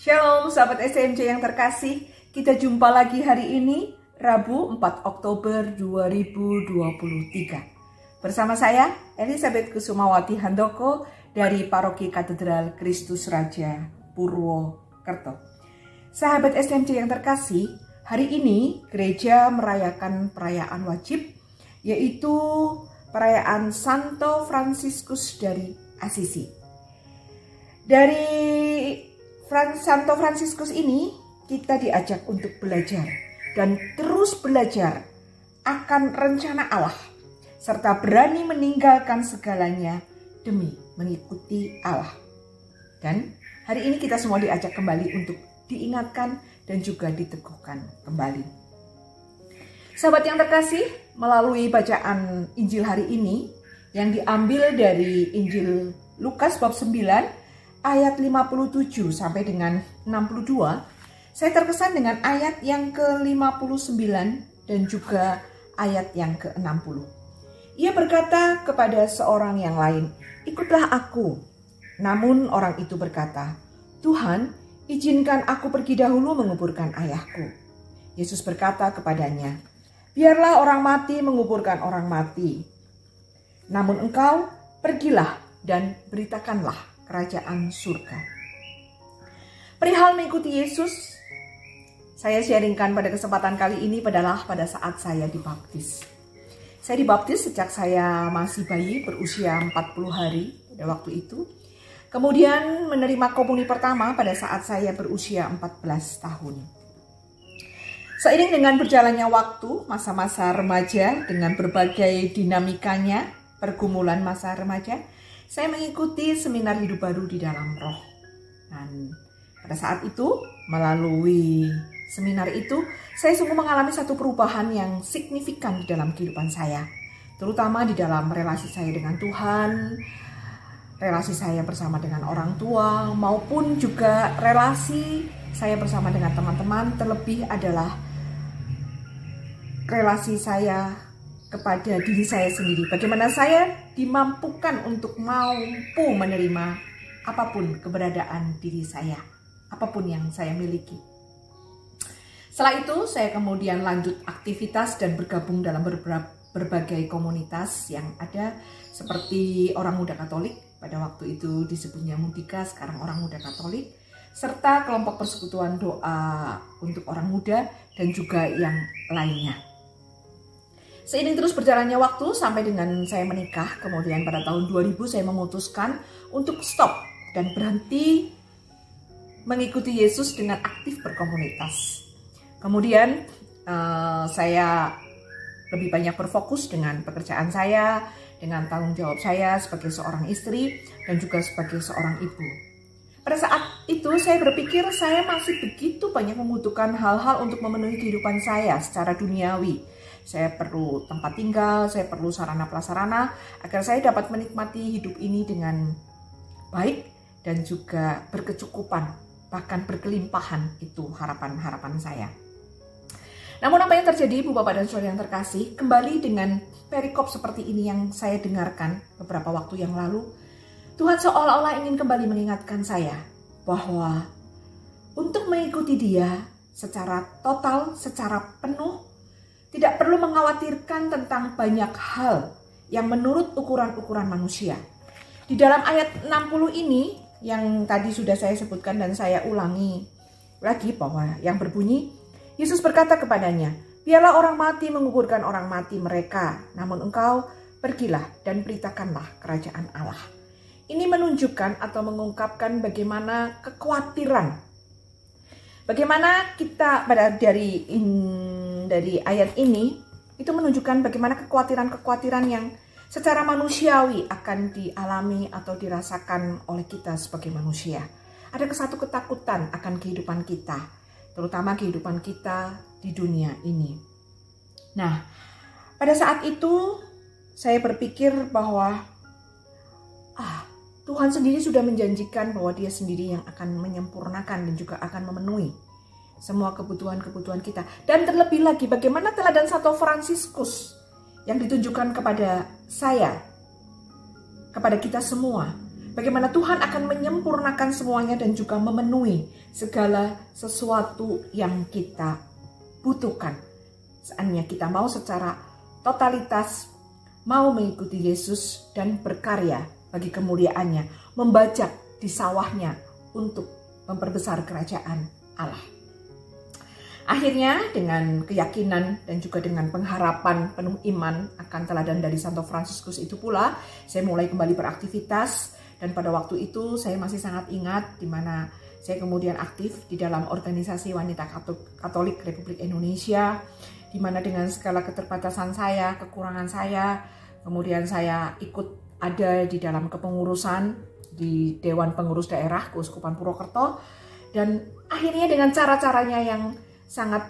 Shalom sahabat SMC yang terkasih, kita jumpa lagi hari ini Rabu 4 Oktober 2023. Bersama saya Elizabeth Kusumawati Handoko dari Paroki Katedral Kristus Raja Purwokerto. Sahabat SMC yang terkasih, hari ini gereja merayakan perayaan wajib, yaitu perayaan Santo Fransiskus dari Assisi. Dari Santo Fransiskus ini kita diajak untuk belajar dan terus belajar akan rencana Allah serta berani meninggalkan segalanya demi mengikuti Allah. Dan hari ini kita semua diajak kembali untuk diingatkan dan juga diteguhkan kembali. Sahabat yang terkasih, melalui bacaan Injil hari ini yang diambil dari Injil Lukas bab 9 ayat 57 sampai dengan 62, saya terkesan dengan ayat yang ke-59 dan juga ayat yang ke-60. Ia berkata kepada seorang yang lain, "Ikutlah aku." Namun orang itu berkata, "Tuhan, izinkan aku pergi dahulu menguburkan ayahku." Yesus berkata kepadanya, "Biarlah orang mati menguburkan orang mati. Namun engkau pergilah dan beritakanlah kerajaan surga." Perihal mengikuti Yesus, saya sharingkan pada kesempatan kali ini adalah pada saat saya dibaptis. Saya dibaptis sejak saya masih bayi berusia 40 hari pada waktu itu. Kemudian menerima komuni pertama pada saat saya berusia 14 tahun. Seiring dengan berjalannya waktu, masa-masa remaja dengan berbagai dinamikanya, pergumulan masa remaja, saya mengikuti seminar hidup baru di dalam roh. Dan pada saat itu, melalui seminar itu, saya sungguh mengalami satu perubahan yang signifikan di dalam kehidupan saya. Terutama di dalam relasi saya dengan Tuhan, relasi saya bersama dengan orang tua, maupun juga relasi saya bersama dengan teman-teman, terlebih adalah relasi saya kepada diri saya sendiri. Bagaimana saya dimampukan untuk mampu menerima apapun keberadaan diri saya, apapun yang saya miliki. Setelah itu saya kemudian lanjut aktivitas dan bergabung dalam berbagai komunitas yang ada, seperti Orang Muda Katolik, pada waktu itu disebutnya Mudika, sekarang Orang Muda Katolik, serta kelompok persekutuan doa untuk orang muda dan juga yang lainnya. Seiring terus berjalannya waktu sampai dengan saya menikah, kemudian pada tahun 2000 saya memutuskan untuk stop dan berhenti mengikuti Yesus dengan aktif berkomunitas. Kemudian saya lebih banyak berfokus dengan pekerjaan saya, dengan tanggung jawab saya sebagai seorang istri dan juga sebagai seorang ibu. Pada saat itu saya berpikir saya masih begitu banyak membutuhkan hal-hal untuk memenuhi kehidupan saya secara duniawi. Saya perlu tempat tinggal, saya perlu sarana prasarana agar saya dapat menikmati hidup ini dengan baik dan juga berkecukupan, bahkan berkelimpahan. Itu harapan-harapan saya. Namun apa yang terjadi, Bu Bapak dan Saudara yang terkasih, kembali dengan perikop seperti ini yang saya dengarkan beberapa waktu yang lalu, Tuhan seolah-olah ingin kembali mengingatkan saya bahwa untuk mengikuti Dia secara total, secara penuh, tidak perlu mengkhawatirkan tentang banyak hal yang menurut ukuran-ukuran manusia. Di dalam ayat 60 ini yang tadi sudah saya sebutkan dan saya ulangi lagi, bahwa yang berbunyi, Yesus berkata kepadanya, "Biarlah orang mati menguburkan orang mati mereka, namun engkau pergilah dan beritakanlah kerajaan Allah." Ini menunjukkan atau mengungkapkan bagaimana kekhawatiran, bagaimana kita dari ayat ini itu menunjukkan bagaimana kekhawatiran-kekhawatiran yang secara manusiawi akan dialami atau dirasakan oleh kita sebagai manusia. Ada satu ketakutan akan kehidupan kita, terutama kehidupan kita di dunia ini. Nah, pada saat itu saya berpikir bahwa Tuhan sendiri sudah menjanjikan bahwa Dia sendiri yang akan menyempurnakan dan juga akan memenuhi semua kebutuhan-kebutuhan kita. Dan terlebih lagi bagaimana teladan Santo Fransiskus yang ditunjukkan kepada saya, kepada kita semua, Bagaimana Tuhan akan menyempurnakan semuanya dan juga memenuhi segala sesuatu yang kita butuhkan. Seandainya kita mau secara totalitas, mau mengikuti Yesus dan berkarya bagi kemuliaannya, membajak di sawahnya untuk memperbesar kerajaan Allah. Akhirnya dengan keyakinan dan juga dengan pengharapan penuh iman akan teladan dari Santo Fransiskus itu pula, saya mulai kembali beraktivitas. Dan pada waktu itu saya masih sangat ingat di mana saya kemudian aktif di dalam organisasi wanita Katolik Republik Indonesia, di mana dengan segala keterbatasan saya, kekurangan saya, kemudian saya ikut ada di dalam kepengurusan di Dewan Pengurus Daerah Keuskupan Purwokerto. Dan akhirnya dengan cara-caranya yang sangat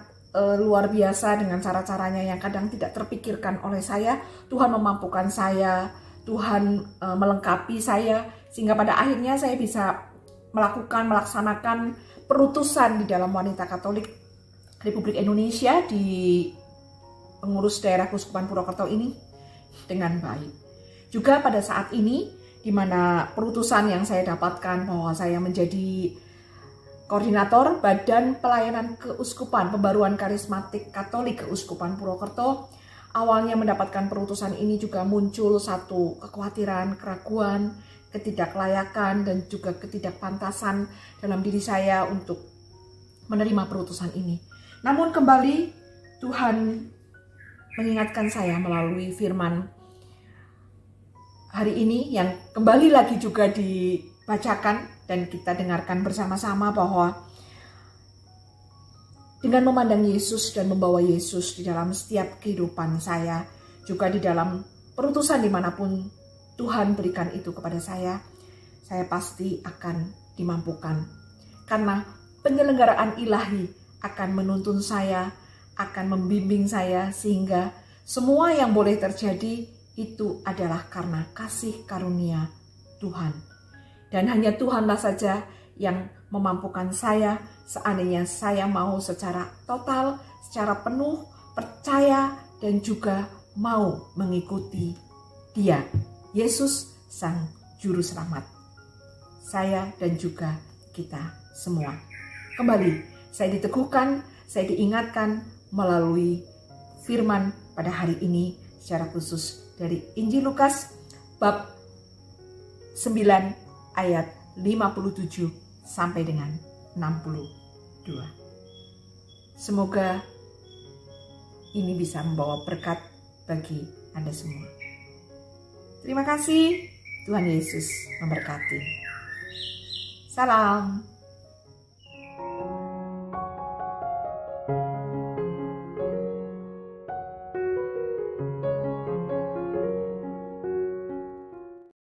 luar biasa, dengan cara-caranya yang kadang tidak terpikirkan oleh saya, Tuhan memampukan saya, Tuhan melengkapi saya, sehingga pada akhirnya saya bisa melaksanakan perutusan di dalam wanita Katolik Republik Indonesia di pengurus daerah Keuskupan Purwokerto ini dengan baik. Juga pada saat ini, di mana perutusan yang saya dapatkan bahwa saya menjadi koordinator Badan Pelayanan Keuskupan Pembaruan Karismatik Katolik Keuskupan Purwokerto. Awalnya mendapatkan perutusan ini juga muncul satu kekhawatiran, keraguan, ketidaklayakan, dan juga ketidakpantasan dalam diri saya untuk menerima perutusan ini. Namun kembali Tuhan mengingatkan saya melalui firman hari ini yang kembali lagi juga dibacakan dan kita dengarkan bersama-sama, bahwa dengan memandang Yesus dan membawa Yesus di dalam setiap kehidupan saya, juga di dalam perutusan dimanapun Tuhan berikan itu kepada saya pasti akan dimampukan. Karena penyelenggaraan ilahi akan menuntun saya, akan membimbing saya, sehingga semua yang boleh terjadi itu adalah karena kasih karunia Tuhan. Dan hanya Tuhanlah saja yang memampukan saya seandainya saya mau secara total, secara penuh, percaya, dan juga mau mengikuti Dia, Yesus Sang Juru Selamat. Saya dan juga kita semua. Kembali, saya diteguhkan, saya diingatkan melalui firman pada hari ini secara khusus dari Injil Lukas bab 9 ayat 57 sampai dengan 62. Semoga ini bisa membawa berkat bagi Anda semua. Terima kasih, Tuhan Yesus memberkati. Salam.